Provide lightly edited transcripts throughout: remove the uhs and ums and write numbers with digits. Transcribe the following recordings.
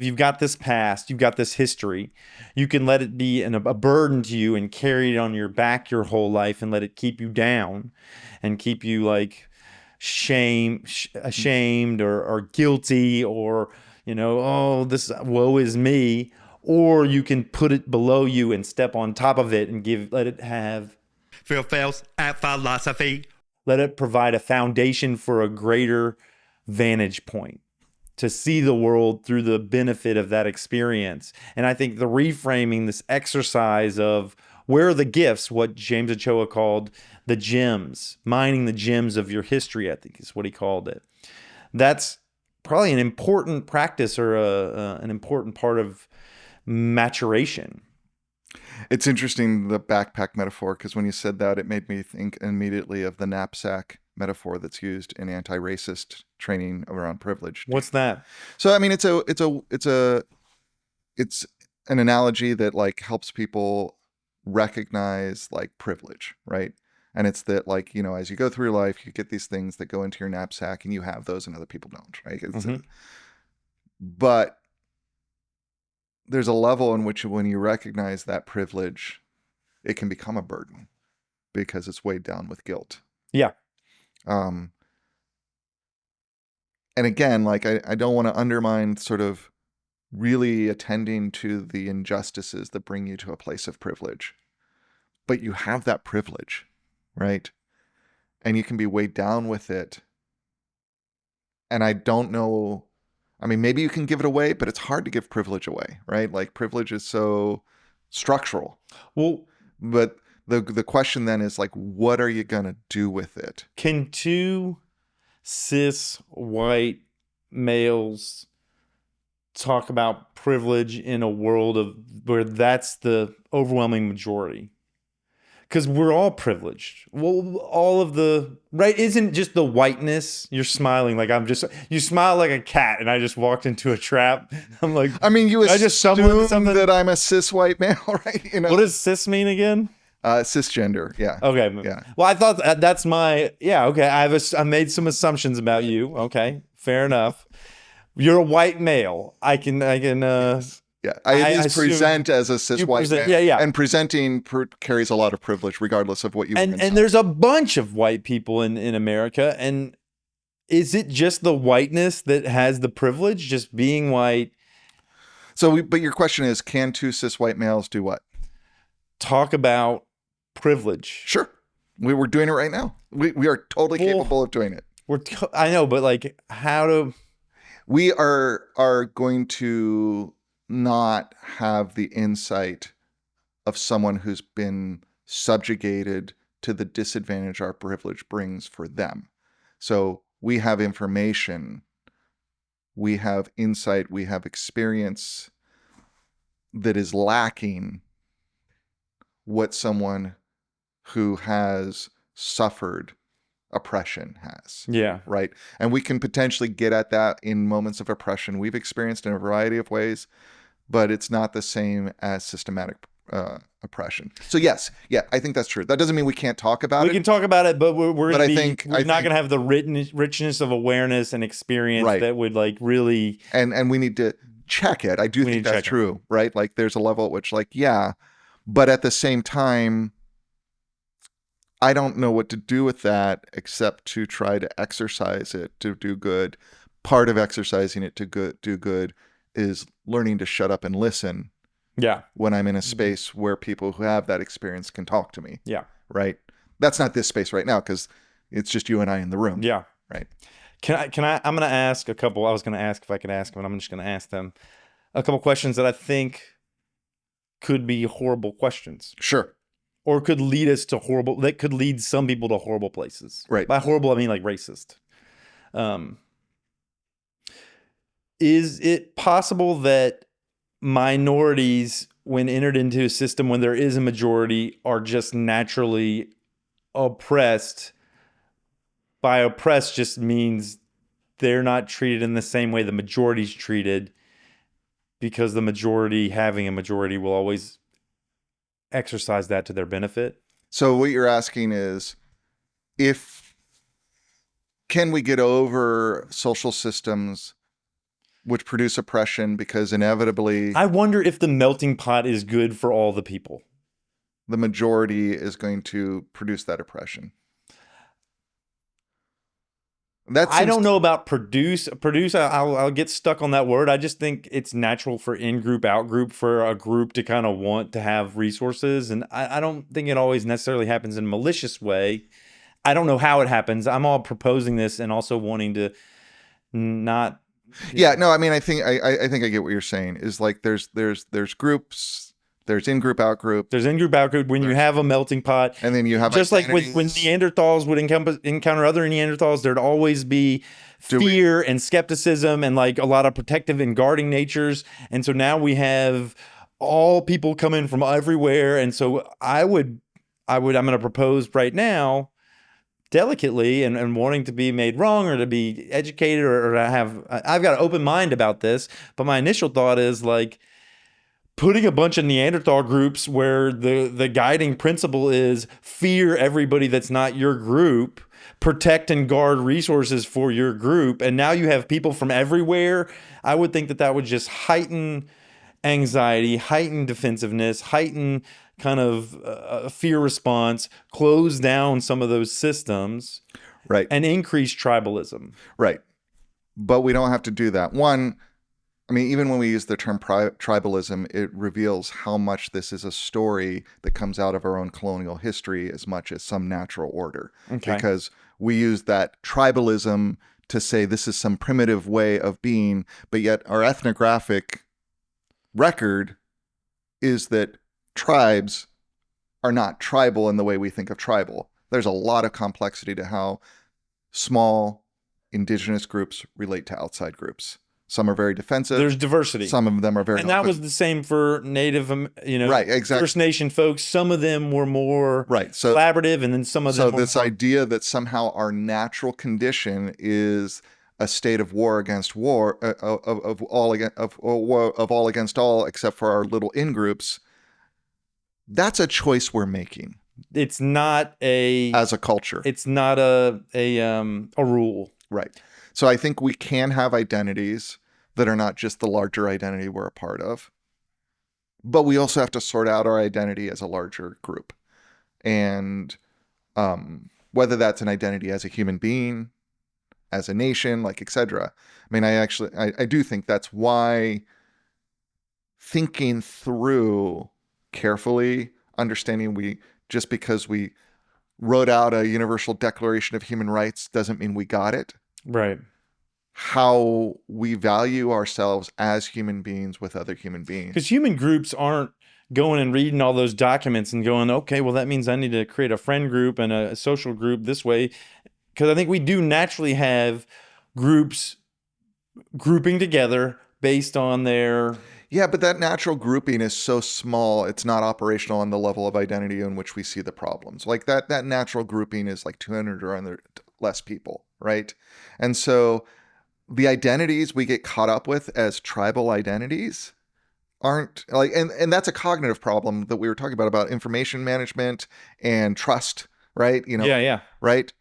You've got this past, you've got this history. You can let it be a burden to you and carry it on your back your whole life and let it keep you down and keep you like ashamed or guilty or, oh, this woe is me. Or you can put it below you and step on top of it and let it have Phails at philosophy. Let it provide a foundation for a greater vantage point to see the world through the benefit of that experience. And I think the reframing, this exercise of where are the gifts, what James Ochoa called the gems, mining the gems of your history, I think is what he called it. That's probably an important practice or an important part of maturation. It's interesting, the backpack metaphor, because when you said that, it made me think immediately of the knapsack metaphor that's used in anti-racist training around privilege. What's that? So, I mean, it's an analogy that like helps people recognize like privilege, right? And it's that like, as you go through your life, you get these things that go into your knapsack and you have those and other people don't, right? But there's a level in which when you recognize that privilege, it can become a burden because it's weighed down with guilt. Yeah. And again, like I don't want to undermine sort of really attending to the injustices that bring you to a place of privilege. But you have that privilege, right? And you can be weighed down with it. And I don't know, I mean, maybe you can give it away, but it's hard to give privilege away, right? Like privilege is so structural. Well, but the question then is like, what are you going to do with it? Can two cis white males talk about privilege in a world of where that's the overwhelming majority? Because we're all privileged. Well, all of the right isn't just the whiteness. You're smiling like you smile like a cat, and I just walked into a trap. I'm like, I mean, you assume something that I'm a cis white male, right? What does cis mean again? Cisgender, yeah. Okay. Yeah. Well, I thought that's my okay. I made some assumptions about you. Okay, fair enough. You're a white male. I can. Yeah, I at least present as a cis white man. Yeah. And presenting carries a lot of privilege, regardless of what you. And there's a bunch of white people in America, and is it just the whiteness that has the privilege, just being white? So, but your question is, can two cis white males do what? Talk about privilege. Sure, we're doing it right now. We are totally capable of doing it. I know, but like, how do we are going to not have the insight of someone who's been subjugated to the disadvantage our privilege brings for them. So we have information, we have insight, we have experience that is lacking what someone who has suffered oppression has. Yeah. Right. And we can potentially get at that in moments of oppression we've experienced in a variety of ways, but it's not the same as systematic oppression. So yes, yeah, I think that's true. That doesn't mean we can't talk about it. We can talk about it, but we're not going to have the richness of awareness and experience that would like really. And we need to check it. I do think that's true, right? Like there's a level at which like, yeah, but at the same time, I don't know what to do with that except to try to exercise it to do good. Part of exercising it to do good is learning to shut up and listen. Yeah. When I'm in a space where people who have that experience can talk to me. Yeah. Right. That's not this space right now because it's just you and I in the room. Yeah. Right. I'm going to ask a couple. I was going to ask if I could ask them, and I'm just going to ask them a couple questions that I think could be horrible questions. Sure. Or could lead us to that could lead some people to horrible places. Right. By horrible, I mean like racist. Is it possible that minorities, when entered into a system when there is a majority, are just naturally oppressed? By oppressed just means they're not treated in the same way the majority's treated, because the majority having a majority will always exercise that to their benefit. So what you're asking is, can we get over social systems which produce oppression because inevitably I wonder if the melting pot is good for all the people. the majority is going to produce that oppression. I don't know about produce. I'll get stuck on that word. I just think it's natural for in-group, out-group, for a group to kind of want to have resources. And I don't think it always necessarily happens in a malicious way. I don't know how it happens. I'm all proposing this and also wanting to not. Yeah, no, I mean, I think I get what you're saying is like there's groups, there's in-group, out-group. There's in-group, out-group. When you have a melting pot, and then you have just identities. like when Neanderthals would encounter other Neanderthals, there'd always be fear and skepticism and like a lot of protective and guarding natures. And so now we have all people coming from everywhere. And so I'm going to propose right now, delicately and wanting to be made wrong or to be educated or to I've got an open mind about this. But my initial thought is like, putting a bunch of Neanderthal groups where the guiding principle is fear everybody that's not your group, protect and guard resources for your group, and now you have people from everywhere. I would think that would just heighten anxiety, heighten defensiveness, heighten kind of a fear response, close down some of those systems, right, and increase tribalism. Right. But we don't have to do that. One, I mean, even when we use the term tribalism, it reveals how much this is a story that comes out of our own colonial history as much as some natural order. Okay. Because we use that tribalism to say this is some primitive way of being, but yet our ethnographic record is that tribes are not tribal in the way we think of tribal. There's a lot of complexity to how small indigenous groups relate to outside groups. Some are very defensive. There's diversity. Some of them are very... And that was the same for Native, right, exactly. First Nation folks. Some of them were more collaborative, and then some of them were this idea that somehow our natural condition is a state of war against war, of all against all, except for our little in-groups, that's a choice we're making. It's not as a culture. It's not a rule. Right. So I think we can have identities that are not just the larger identity we're a part of, but we also have to sort out our identity as a larger group. And whether that's an identity as a human being, as a nation, like, etc. I mean, I do think that's why thinking through carefully, understanding just because we wrote out a Universal Declaration of Human Rights doesn't mean we got it. Right. How we value ourselves as human beings with other human beings. Because human groups aren't going and reading all those documents and going, okay, well, that means I need to create a friend group and a social group this way. Because I think we do naturally have groups grouping together based on their... Yeah, but that natural grouping is so small, it's not operational on the level of identity in which we see the problems. Like that natural grouping is like 200 or less people, right? And so the identities we get caught up with as tribal identities aren't like, and that's a cognitive problem that we were talking about information management and trust, right? Yeah. Right?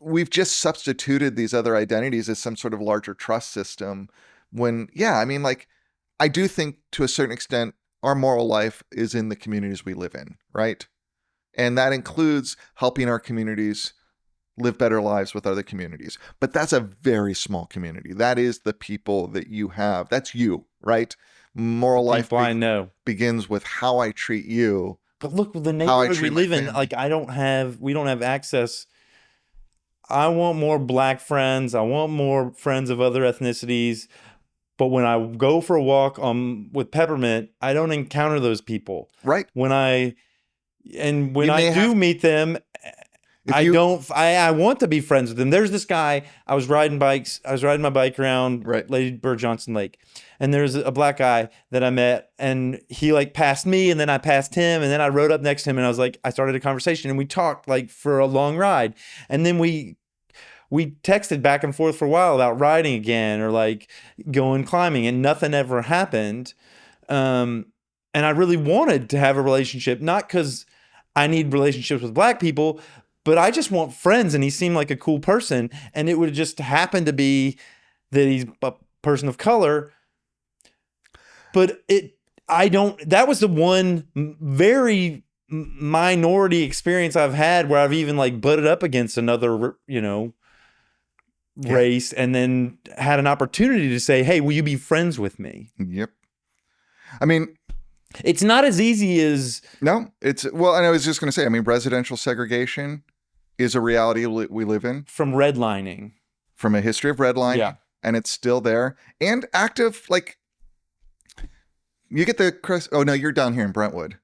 We've just substituted these other identities as some sort of larger trust system when, I mean, like, I do think to a certain extent, our moral life is in the communities we live in, right? And that includes helping our communities live better lives with other communities. But that's a very small community. That is the people that you have. That's you, right? Moral life begins with how I treat you. But look, the neighborhood we live in, like we don't have access. I want more Black friends. I want more friends of other ethnicities. But when I go for a walk with Peppermint, I don't encounter those people. Right. When I do meet them, I want to be friends with them. There's this guy, I was riding my bike around Lady Bird Johnson Lake, and there's a Black guy that I met, and he like passed me, and then I passed him, and then I rode up next to him, and I started a conversation, and we talked like for a long ride, and then we texted back and forth for a while about riding again or like going climbing, and nothing ever happened. And I really wanted to have a relationship, not because I need relationships with Black people, but I just want friends, and he seemed like a cool person. And it would just happen to be that he's person of color. But that was the one very minority experience I've had where I've even like butted up against another, race and then had an opportunity to say, hey, will you be friends with me? Yep. I mean, it's not as easy as... No, well, and I was just going to say, I mean, residential segregation is a reality we live in. From redlining. From a history of redlining. Yeah. And it's still there. And active, like, you get the oh no, you're down here in Brentwood.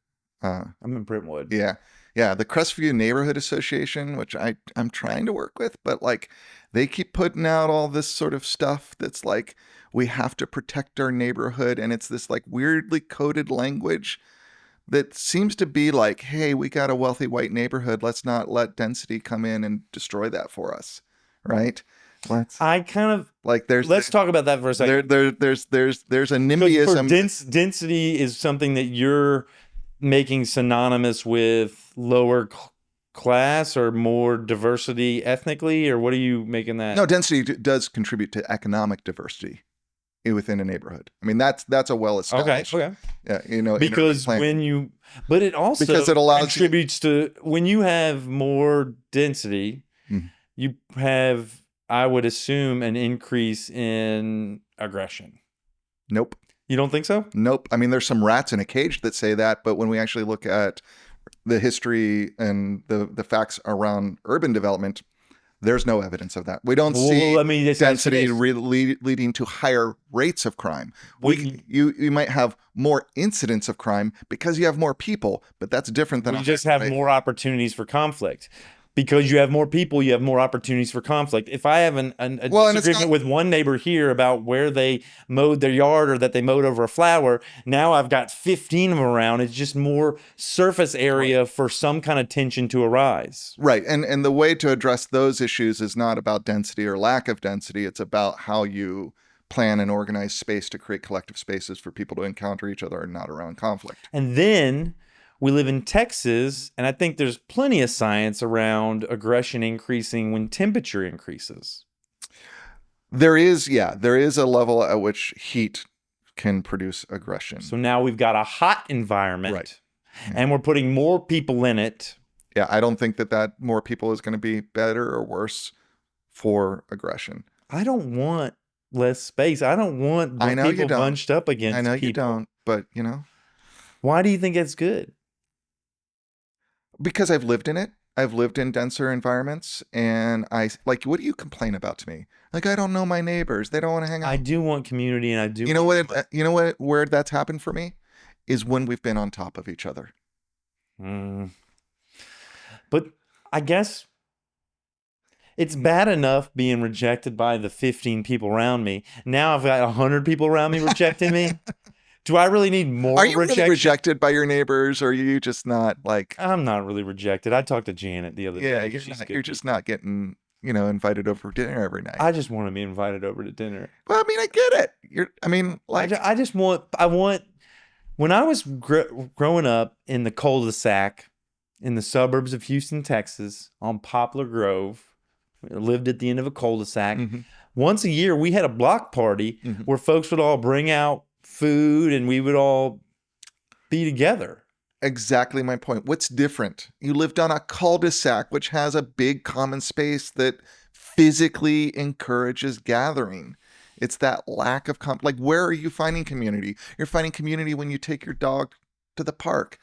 I'm in Brentwood. Yeah. Yeah. The Crestview Neighborhood Association, which I'm trying to work with, but like they keep putting out all this sort of stuff that's like, we have to protect our neighborhood. And it's this like weirdly coded language that seems to be like, hey, we got a wealthy white neighborhood. Let's not let density come in and destroy that for us. Right. I kind of like let's talk about that for a second. There's a NIMBYism. Density is something that you're making synonymous with lower class or more diversity ethnically, or what are you making that? No, density does contribute to economic diversity within a neighborhood. I mean, that's a well established. Okay. Yeah, because but it also contributes to when you have more density, you have, I would assume, an increase in aggression. Nope. You don't think so? Nope. I mean, there's some rats in a cage that say that, but when we actually look at the history and the facts around urban development, there's no evidence of that. We don't see density leading to higher rates of crime. You might have more incidents of crime because you have more people, but that's different than... You just have more opportunities for conflict. Because you have more people, you have more opportunities for conflict. If I have a disagreement with one neighbor here about where they mowed their yard or that they mowed over a flower, now I've got 15 of them around. It's just more surface area for some kind of tension to arise. Right. And the way to address those issues is not about density or lack of density. It's about how you plan and organize space to create collective spaces for people to encounter each other and not around conflict. And then... we live in Texas, and I think there's plenty of science around aggression increasing when temperature increases. There is a level at which heat can produce aggression. So now we've got a hot environment, right, and we're putting more people in it. Yeah, I don't think that more people is going to be better or worse for aggression. I don't want less space. I don't want people bunched up against people. I know you don't, but you know. Why do you think that's good? Because I've lived in it. I've lived in denser environments, and what do you complain about to me? Like, I don't know my neighbors. They don't want to hang out. I do want community, and I do. You know what? Where that's happened for me is when we've been on top of each other. But I guess it's bad enough being rejected by the 15 people around me. Now I've got 100 people around me rejecting me. Do I really need more rejection? Are you really rejected by your neighbors, or are you just not like... I'm not really rejected. I talked to Janet the other day. Yeah, you're just not getting, invited over for dinner every night. I just want to be invited over to dinner. Well, I mean, I get it. I want... When I was growing up in the cul-de-sac in the suburbs of Houston, Texas, on Poplar Grove, I lived at the end of a cul-de-sac. Once a year, we had a block party where folks would all bring out food and we would all be together. Exactly my point. What's different? You lived on a cul-de-sac, which has a big common space that physically encourages gathering. It's that lack of where are you finding community? You're finding community when you take your dog to the park.